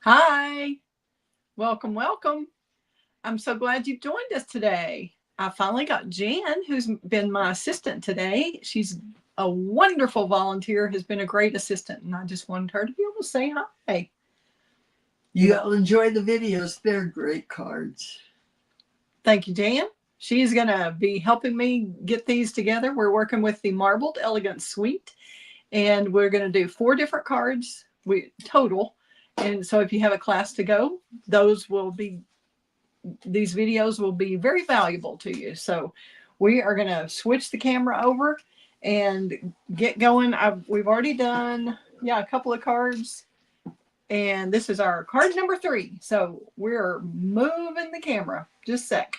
Hi, welcome, welcome. I'm so glad you've joined us today. I finally got Jan, who's been my assistant today. She's a wonderful volunteer, has been a great assistant, and I just wanted her to be able to say hi. You'll enjoy the videos. They're great cards. Thank you, Jan. She's going to be helping me get these together. We're working with the Marbledelegance Suite, and we're going to do 4 different cards total. And so if you have a class to go, these videos will be very valuable to you. So we are going to switch the camera over and get going. We've already done, a couple of cards. And this is our card number 3. So we're moving the camera. Just a sec.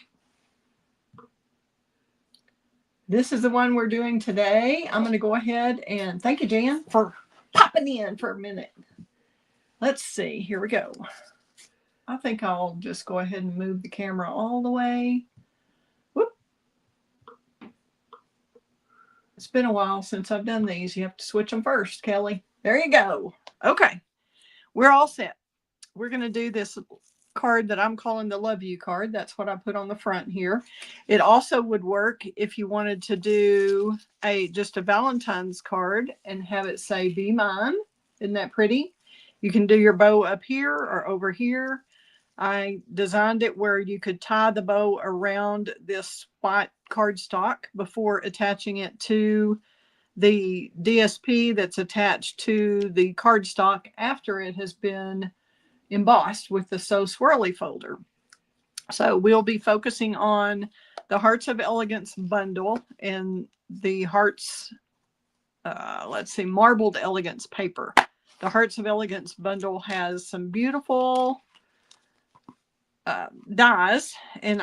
This is the one we're doing today. I'm going to go ahead and thank you, Jan, for popping in for a minute. Let's see. Here we go. I think I'll just go ahead and move the camera all the way. Whoop. It's been a while since I've done these. You have to switch them first, Kelley. There you go. Okay. We're all set. We're going to do this card that I'm calling the Love You card. That's what I put on the front here. It also would work if you wanted to do just a Valentine's card and have it say, "Be mine." Isn't that pretty? You can do your bow up here or over here. I designed it where you could tie the bow around this white cardstock before attaching it to the DSP that's attached to the cardstock after it has been embossed with the So Swirly folder. So we'll be focusing on the Hearts of Elegance bundle and the Hearts, Marbled Elegance paper. The Hearts of Elegance bundle has some beautiful dies, and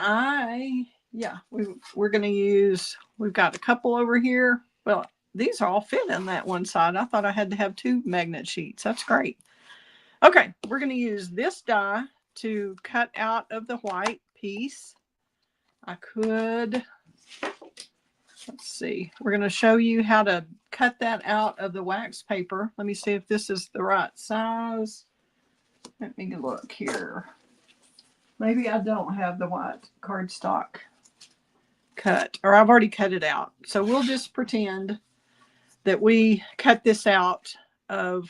we're going to use, we've got a couple over here. Well, these all fit in that one side. I thought I had to have 2 magnet sheets. That's great. Okay, we're going to use this die to cut out of the white piece. Let's see, we're going to show you how to cut that out of the wax paper. Let me see if this is the right size. Let me look here. Maybe I don't have the white cardstock cut, or I've already cut it out. So we'll just pretend that we cut this out of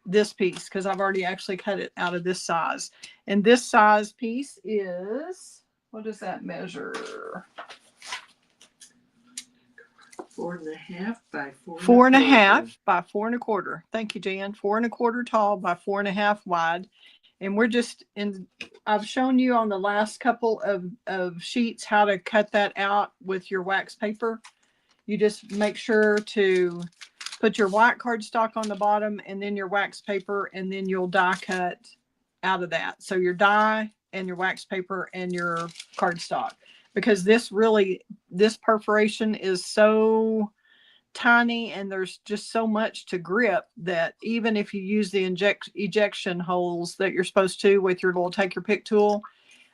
this piece because I've already actually cut it out of this size. And this size piece is, what does that measure? 4.5 by 4. 4.5 by 4 1/4. Thank you, Jan. 4 1/4 tall by 4.5 wide. And I've shown you on the last couple of sheets how to cut that out with your wax paper. You just make sure to put your white cardstock on the bottom and then your wax paper, and then you'll die cut out of that. So your die and your wax paper and your cardstock, because this perforation is so tiny and there's just so much to grip that even if you use the ejection holes that you're supposed to with your little take your pick tool,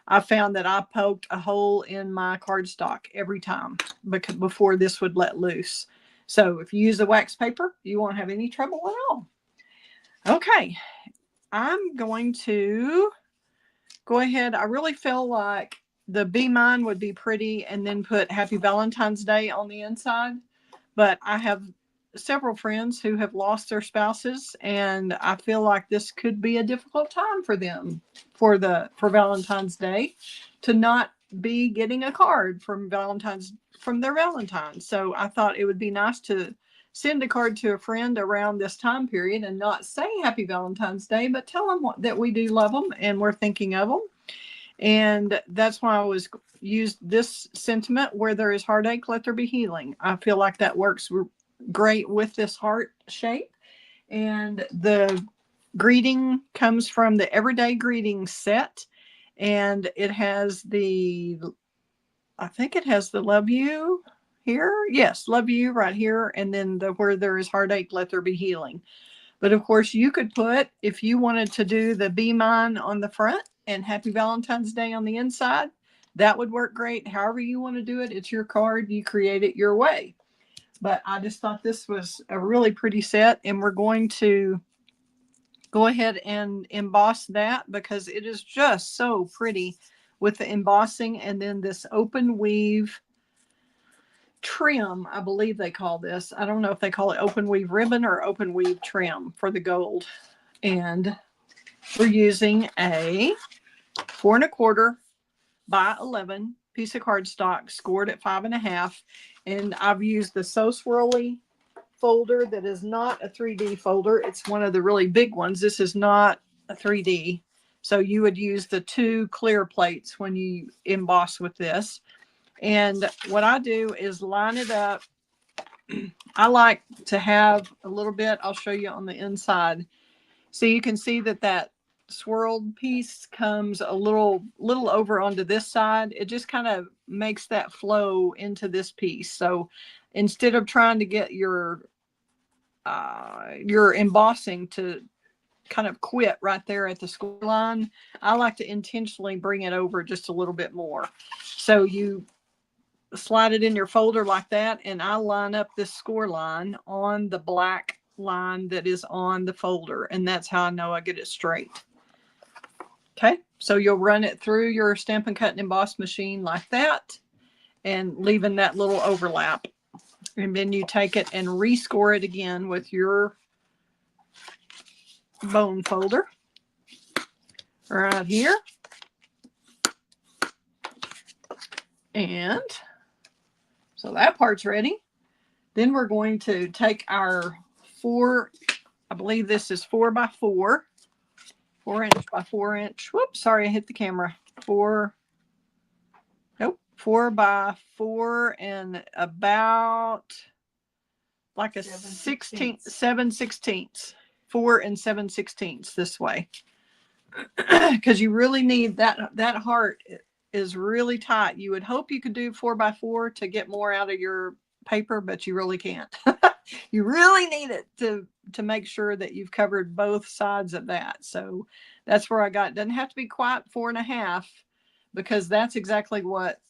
I found that I poked a hole in my cardstock every time before this would let loose. So if you use the wax paper, you won't have any trouble at all. Okay, I'm going to go ahead. I really feel like the Be Mine would be pretty and then put Happy Valentine's Day on the inside. But I have several friends who have lost their spouses, and I feel like this could be a difficult time for them for Valentine's Day to not be getting a card from their Valentine. So I thought it would be nice to send a card to a friend around this time period and not say Happy Valentine's Day, but tell them that we do love them and we're thinking of them. And that's why I used this sentiment, where there is heartache, let there be healing. I feel like that works great with this heart shape. And the greeting comes from the Everyday Greeting set. And it has I think it has the Love You here. Yes, Love You right here. And then where there is heartache, let there be healing. But of course, you could put, if you wanted to do the Be Mine on the front and Happy Valentine's Day on the inside, that would work great. However you want to do it, it's your card. You create it your way. But I just thought this was a really pretty set, and we're going to go ahead and emboss that because it is just so pretty with the embossing. And then this open weave trim, I believe they call this. I don't know if they call it open weave ribbon or open weave trim for the gold. And we're using a 4 1/4 by 11 piece of cardstock scored at 5 1/2. And I've used the So Swirly folder that is not a 3D folder. It's one of the really big ones. This is not a 3D. So you would use the 2 clear plates when you emboss with this. And what I do is line it up. I like to have a little bit, I'll show you on the inside. So you can see that that swirled piece comes a little over onto this side. It just kind of makes that flow into this piece. So instead of trying to get your embossing to kind of quit right there at the score line, I like to intentionally bring it over just a little bit more. So you slide it in your folder like that, and I line up this score line on the black line that is on the folder, and that's how I know I get it straight. Okay, so you'll run it through your Stampin' Cut and Emboss machine like that, and leaving that little overlap. And then you take it and rescore it again with your bone folder right here. And so that part's ready. Then we're going to take our 4, I believe this is 4 by 4, 4 inch by 4 inch. Whoops, sorry, I hit the camera. 4 by 4 and about like a 7/16. 4 and 7/16 this way. Because you really need that heart is really tight. You would hope you could do 4 by 4 to get more out of your paper, but you really can't. You really need it to make sure that you've covered both sides of that. So that's where I got. It doesn't have to be quite 4 1/2, because that's exactly what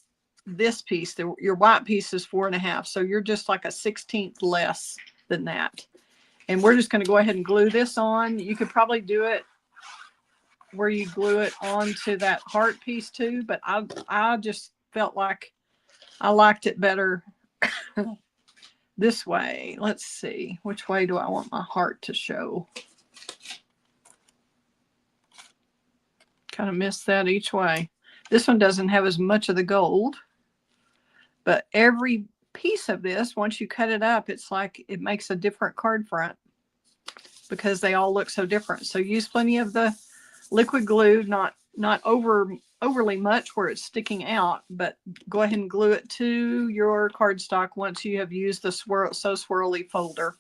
this piece, your white piece, is 4 1/2. So you're just like a 1/16 less than that. And we're just going to go ahead and glue this on. You could probably do it where you glue it onto that heart piece too, but I just felt like I liked it better this way. Let's see, which way do I want my heart to show? Kind of miss that each way. This one doesn't have as much of the gold, but every piece of this, once you cut it up, it's like it makes a different card front because they all look so different. So use plenty of the liquid glue, not overly much where it's sticking out, but go ahead and glue it to your cardstock once you have used the So Swirly folder.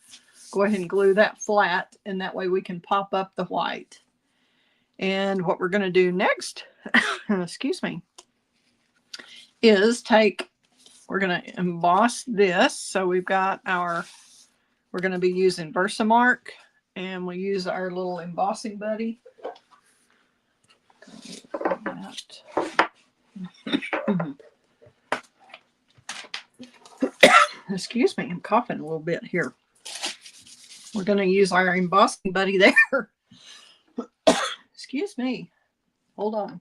Go ahead and glue that flat, and that way we can pop up the white. And what we're going to do next, excuse me, is we're going to emboss this. So we've got we're going to be using Versamark, and we use our little embossing buddy. Excuse me, I'm coughing a little bit here. We're going to use our embossing buddy there. Excuse me. Hold on.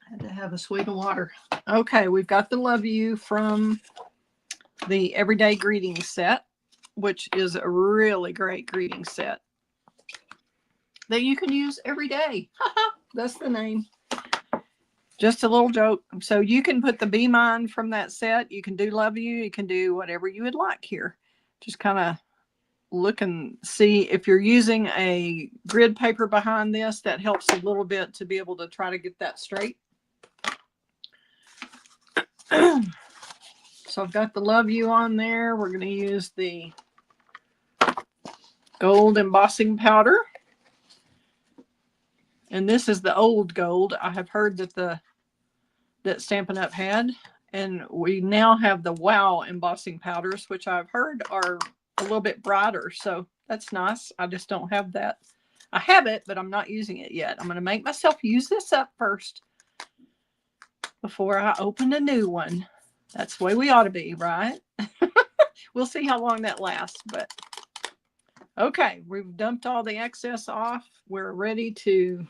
I had to have a sweet of water. Okay, we've got the Love You from the Everyday Greetings set, which is a really great greeting set that you can use every day. That's the name. Just a little joke. So you can put the Be Mine from that set. You can do Love You. You can do whatever you would like here. Just kind of look and see if you're using a grid paper behind this. That helps a little bit to be able to try to get that straight. So I've got the Love You on there. We're going to use the gold embossing powder. And this is the old gold I have heard that Stampin' Up had. And we now have the Wow embossing powders, which I've heard are a little bit brighter. So that's nice. I just don't have that. I have it, but I'm not using it yet. I'm going to make myself use this up first before I open a new one. That's the way we ought to be, right? We'll see how long that lasts, but okay, we've dumped all the excess off. We're ready to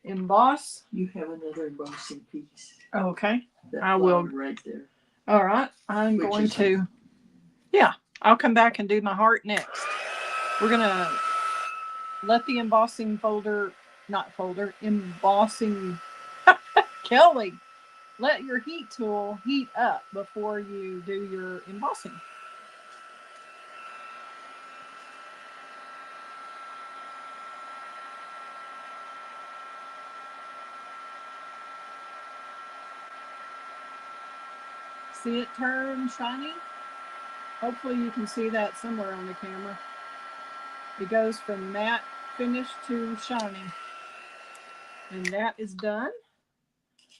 emboss. You have another embossing piece. Okay. That I will. flower right there. All right. I'm Which going is to, yeah, I'll come back and do my heart next. We're going to let the embossing embossing, Kelley, let your heat tool heat up before you do your embossing. See it turn shiny? Hopefully you can see that somewhere on the camera. It goes from matte finish to shiny. And that is done.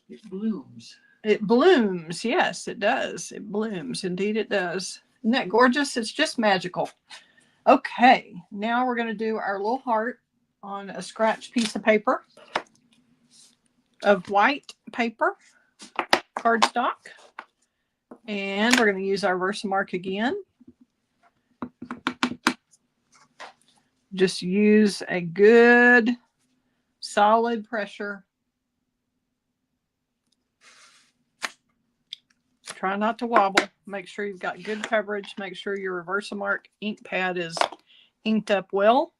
It blooms. It blooms. Yes, it does. It blooms. Indeed it does. Isn't that gorgeous? It's just magical. Okay, now we're going to do our little heart on a scratch piece of paper of white paper, cardstock. And we're going to use our Versamark again. Just use a good solid pressure. Try not to wobble. Make sure you've got good coverage. Make sure your Versamark ink pad is inked up well.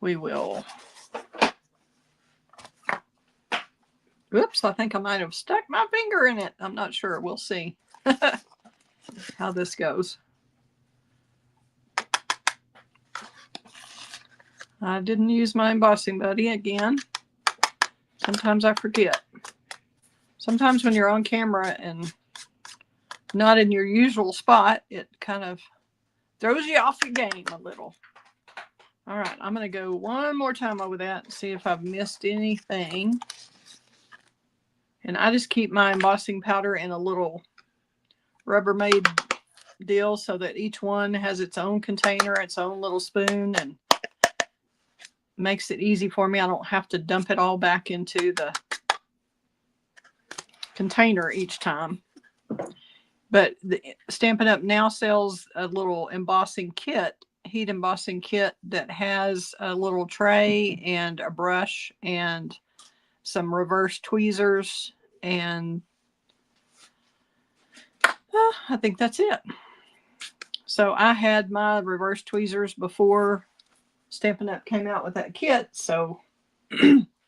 We will. Oops, I think I might have stuck my finger in it. I'm not sure. We'll see how this goes. I didn't use my embossing buddy again. Sometimes I forget. Sometimes when you're on camera and not in your usual spot, it kind of throws you off your game a little. All right, I'm going to go one more time over that and see if I've missed anything. And I just keep my embossing powder in a little Rubbermaid deal so that each one has its own container, its own little spoon, and makes it easy for me. I don't have to dump it all back into the container each time. But the Stampin' Up! Now sells a little embossing kit, heat embossing kit that has a little tray and a brush and some reverse tweezers, and I think that's it. So I had my reverse tweezers before Stampin' Up! Came out with that kit, so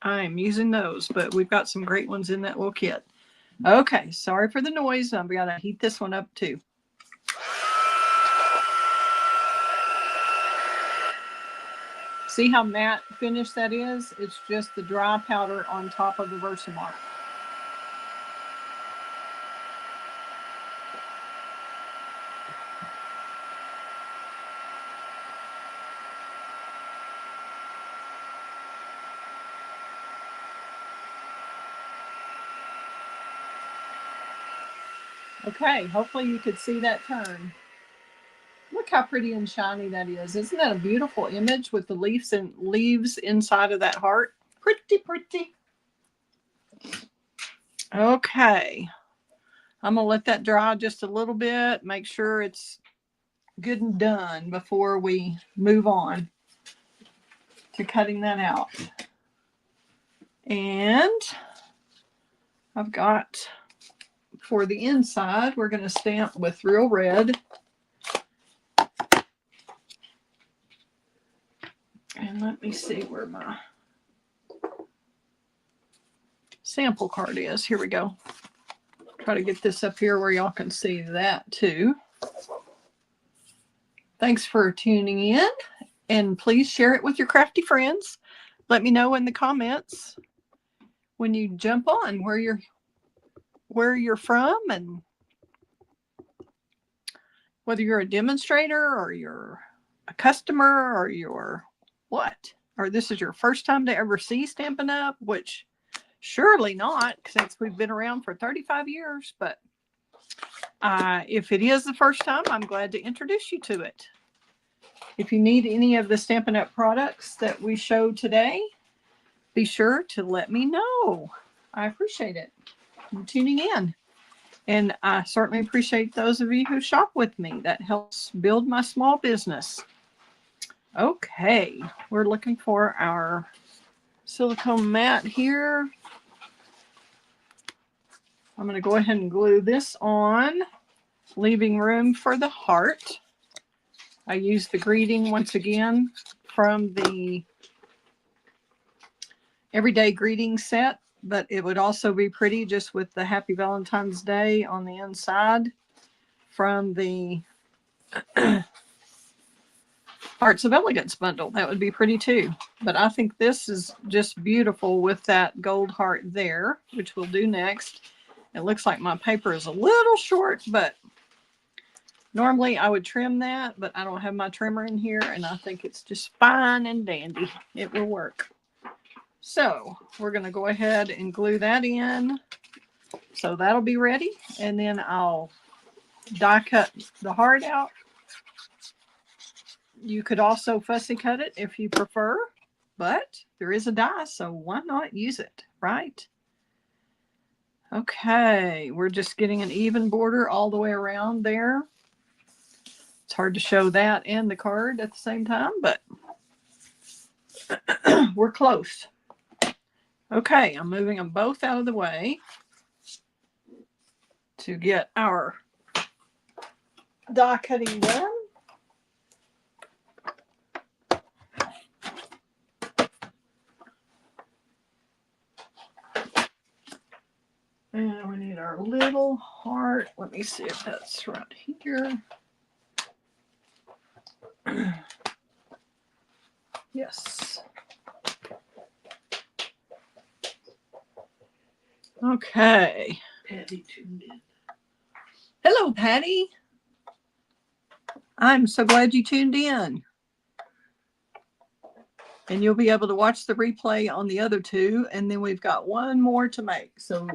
I am using those, but we've got some great ones in that little kit. Okay, sorry for the noise. I've got to heat this one up too. See how matte finish that is? It's just the dry powder on top of the Versamark. Okay, hopefully you could see that turn. Look how pretty and shiny that is. Isn't that a beautiful image with the leaves inside of that heart? Pretty, pretty. Okay. I'm going to let that dry just a little bit. Make sure it's good and done before we move on to cutting that out. And I've got, for the inside, we're going to stamp with Real Red. And let me see where my sample card is. Here we go. Try to get this up here where y'all can see that too. Thanks for tuning in, and please share it with your crafty friends. Let me know in the comments when you jump on where you're from, and whether you're a demonstrator or you're a customer or you're what, or this is your first time to ever see Stampin' Up, which surely not, since we've been around for 35 years. But if it is the first time, I'm glad to introduce you to it. If you need any of the Stampin' Up! Products that we showed today, be sure to let me know. I appreciate it. You tuning in. And I certainly appreciate those of you who shop with me. That helps build my small business. Okay, we're looking for our silicone mat here. I'm going to go ahead and glue this on, leaving room for the heart. I use the greeting once again from the Everyday Greeting set, but it would also be pretty just with the Happy Valentine's Day on the inside from the Hearts of Elegance bundle. That would be pretty too. But I think this is just beautiful with that gold heart there, which we'll do next. It looks like my paper is a little short, but normally I would trim that, but I don't have my trimmer in here, and I think it's just fine and dandy. It will work. So we're going to go ahead and glue that in. So that'll be ready. And then I'll die cut the heart out. You could also fussy cut it if you prefer, but there is a die, so why not use it, right? Okay, we're just getting an even border all the way around there. It's hard to show that and the card at the same time, but we're close. Okay, I'm moving them both out of the way to get our die cutting done. And we need our little heart. Let me see if that's right here. Yes. Okay. Patty tuned in. Hello, Patty. I'm so glad you tuned in. And you'll be able to watch the replay on the other two. And then we've got one more to make. So,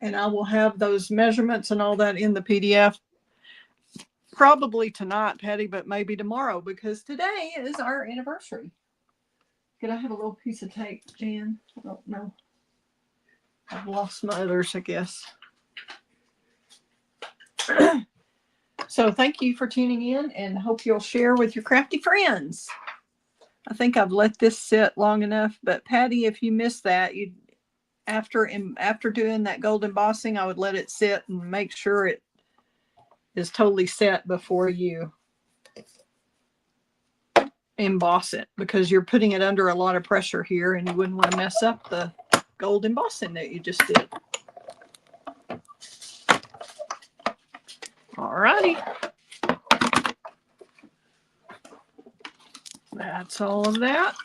and I will have those measurements and all that in the PDF probably tonight, Patty, but maybe tomorrow, because today is our anniversary. Could I have a little piece of tape, Jan? Oh, no. I've lost my others, I guess. So thank you for tuning in, and hope you'll share with your crafty friends. I think I've let this sit long enough, but Patty, if you missed that, you after doing that gold embossing, I would let it sit and make sure it is totally set before you emboss it, because you're putting it under a lot of pressure here, and you wouldn't want to mess up the gold embossing that you just did. All righty. That's all of that.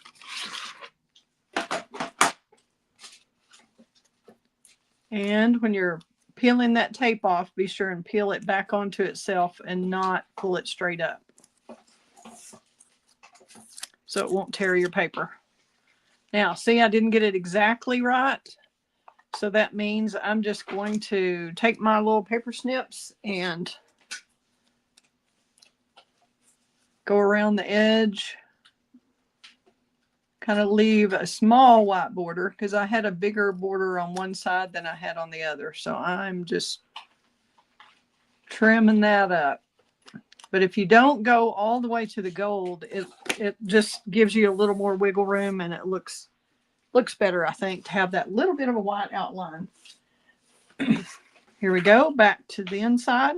And when you're peeling that tape off, be sure and peel it back onto itself and not pull it straight up, so it won't tear your paper. Now, see, I didn't get it exactly right. So that means I'm just going to take my little paper snips and go around the edge. Kind of leave a small white border, because I had a bigger border on one side than I had on the other. So I'm just trimming that up. But if you don't go all the way to the gold, it just gives you a little more wiggle room, and it looks better, I think, to have that little bit of a white outline. Here we go, back to the inside.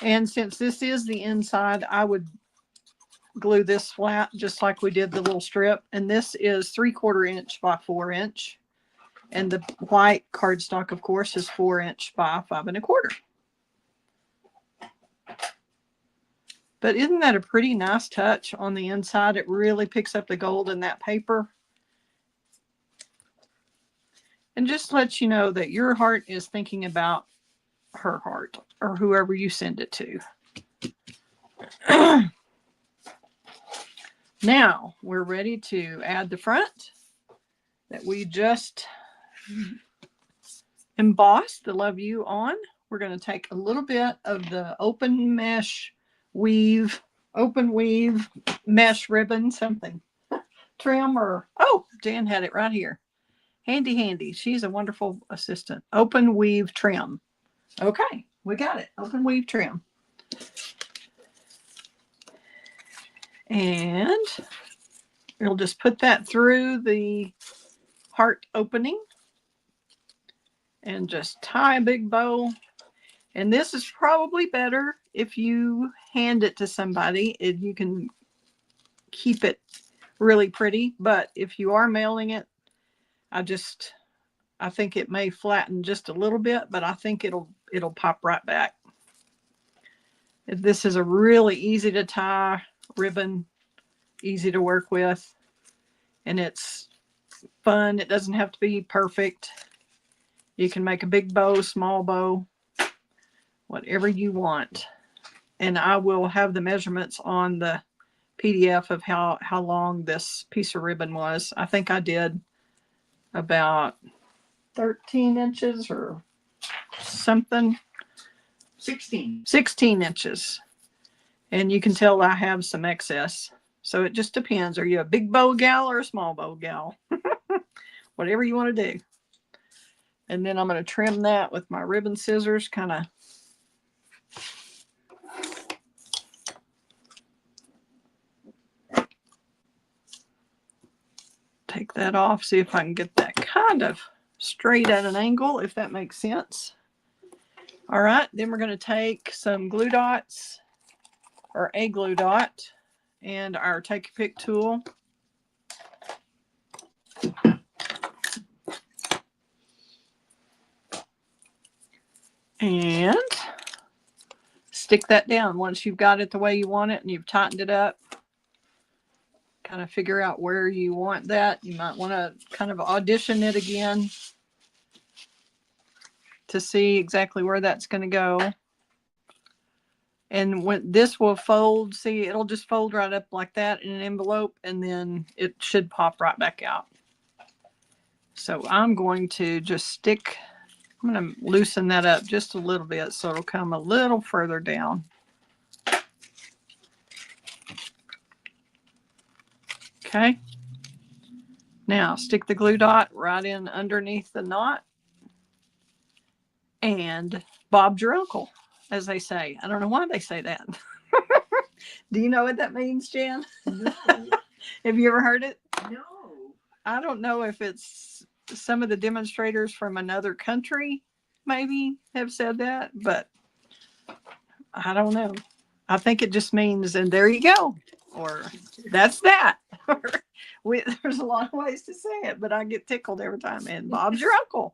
And since this is the inside, I would glue this flat just like we did the little strip. And this is 3/4 inch by 4 inch. And the white cardstock, of course, is 4 inch by 5 1/4. But isn't that a pretty nice touch on the inside? It really picks up the gold in that paper. And just lets you know that your heart is thinking about her heart, or whoever you send it to. Now we're ready to add the front that we just embossed the Love You on. We're going to take a little bit of the open weave mesh ribbon, something, trim, or, oh, Jan had it right here. Handy, handy. She's a wonderful assistant. Open weave trim. Okay, we got it. Open weave trim. And we'll just put that through the heart opening and just tie a big bow. And this is probably better if you hand it to somebody. You can keep it really pretty, but if you are mailing it, I think it may flatten just a little bit, but I think it'll pop right back. This is a really easy to tie ribbon, easy to work with, and it's fun. It doesn't have to be perfect. You can make a big bow, small bow, whatever you want. And I will have the measurements on the PDF of how long this piece of ribbon was. I think I did about 13 inches or something. 16 inches. And you can tell I have some excess. So it just depends. Are you a big bow gal or a small bow gal? Whatever you want to do. And then I'm going to trim that with my ribbon scissors, kind of. Take that off, see if I can get that kind of straight at an angle, if that makes sense. All right, then we're going to take some glue dots, or a glue dot, and our take a pick tool. And stick that down once you've got it the way you want it and you've tightened it up. Kind of figure out where you want that. You might want to kind of audition it again to see exactly where that's going to go. And when this will fold, see, it'll just fold right up like that in an envelope, and then it should pop right back out. So I'm going to just stick, I'm going to loosen that up just a little bit so it'll come a little further down. Okay. Now stick the glue dot right in underneath the knot and Bob's your uncle, as they say. I don't know why they say that. Do you know what that means, Jan? No. Have you ever heard it? No. I don't know if it's some of the demonstrators from another country maybe have said that, but I don't know. I think it just means, and there you go, or that's that. There's a lot of ways to say it, but I get tickled every time. And Bob's your uncle.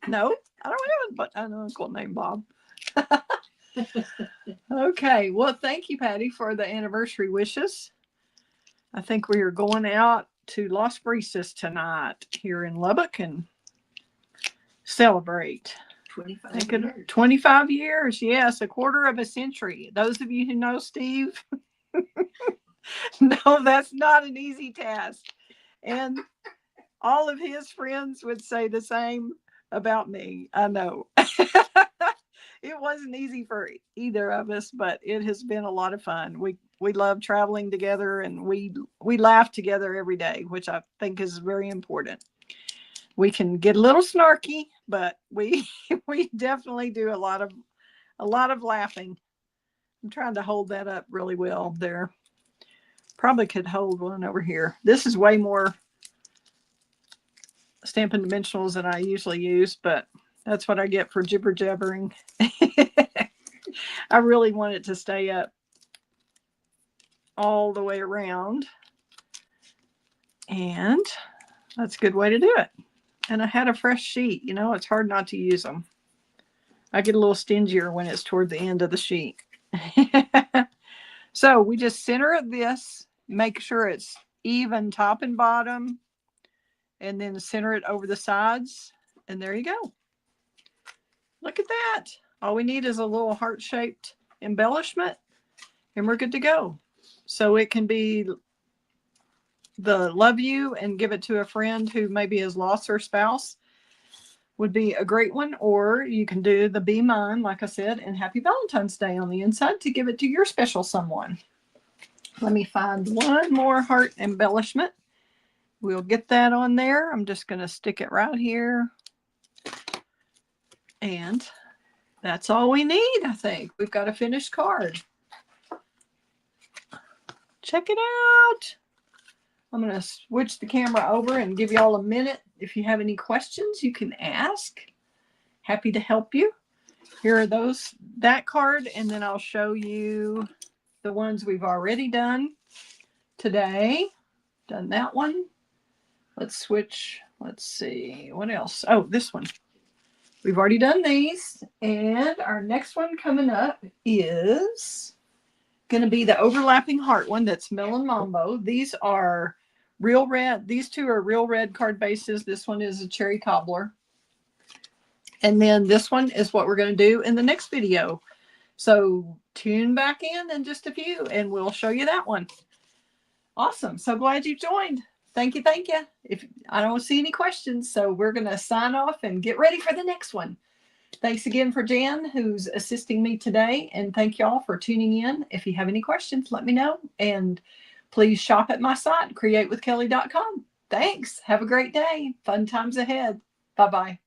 No, I don't have an uncle named Bob. Okay, well, thank you, Patty, for the anniversary wishes. I think we are going out to Las Brisas tonight here in Lubbock and celebrate. 25 years. 25 years, yes, a quarter of a century. Those of you who know Steve, no, that's not an easy task. And all of his friends would say the same about me. I know. It wasn't easy for either of us, but it has been a lot of fun. We love traveling together, and we laugh together every day, which I think is very important. We can get a little snarky, but we definitely do a lot of laughing. I'm trying to hold that up really well there. Probably could hold one over here. This is way more Stampin' Dimensionals than I usually use, but that's what I get for jibber jabbering. I really want it to stay up all the way around. And that's a good way to do it. And I had a fresh sheet. You know, it's hard not to use them. I get a little stingier when it's toward the end of the sheet. So we just center this, make sure it's even top and bottom, and then center it over the sides. And there you go. Look at that. All we need is a little heart-shaped embellishment, and we're good to go. So it can be the love you and give it to a friend who maybe has lost their spouse would be a great one. Or you can do the be mine, like I said, and happy Valentine's Day on the inside to give it to your special someone. Let me find one more heart embellishment we'll get that on there. I'm just going to stick it right here. And that's all we need, I think. We've got a finished card. Check it out. I'm going to switch the camera over and give you all a minute. If you have any questions, you can ask. Happy to help you. Here are that card, and then I'll show you the ones we've already done today. Done that one. Let's switch. Let's see. What else? Oh, this one. We've already done these. And our next one coming up is going to be the overlapping heart one. That's Melon Mambo. These are real red. These two are real red card bases. This one is a cherry cobbler. And then this one is what we're going to do in the next video. So tune back in just a few and we'll show you that one. Awesome. So glad you joined. Thank you. Thank you. If I don't see any questions, so we're going to sign off and get ready for the next one. Thanks again for Jan, who's assisting me today. And thank y'all for tuning in. If you have any questions, let me know. And please shop at my site, createwithkelley.com. Thanks. Have a great day. Fun times ahead. Bye-bye.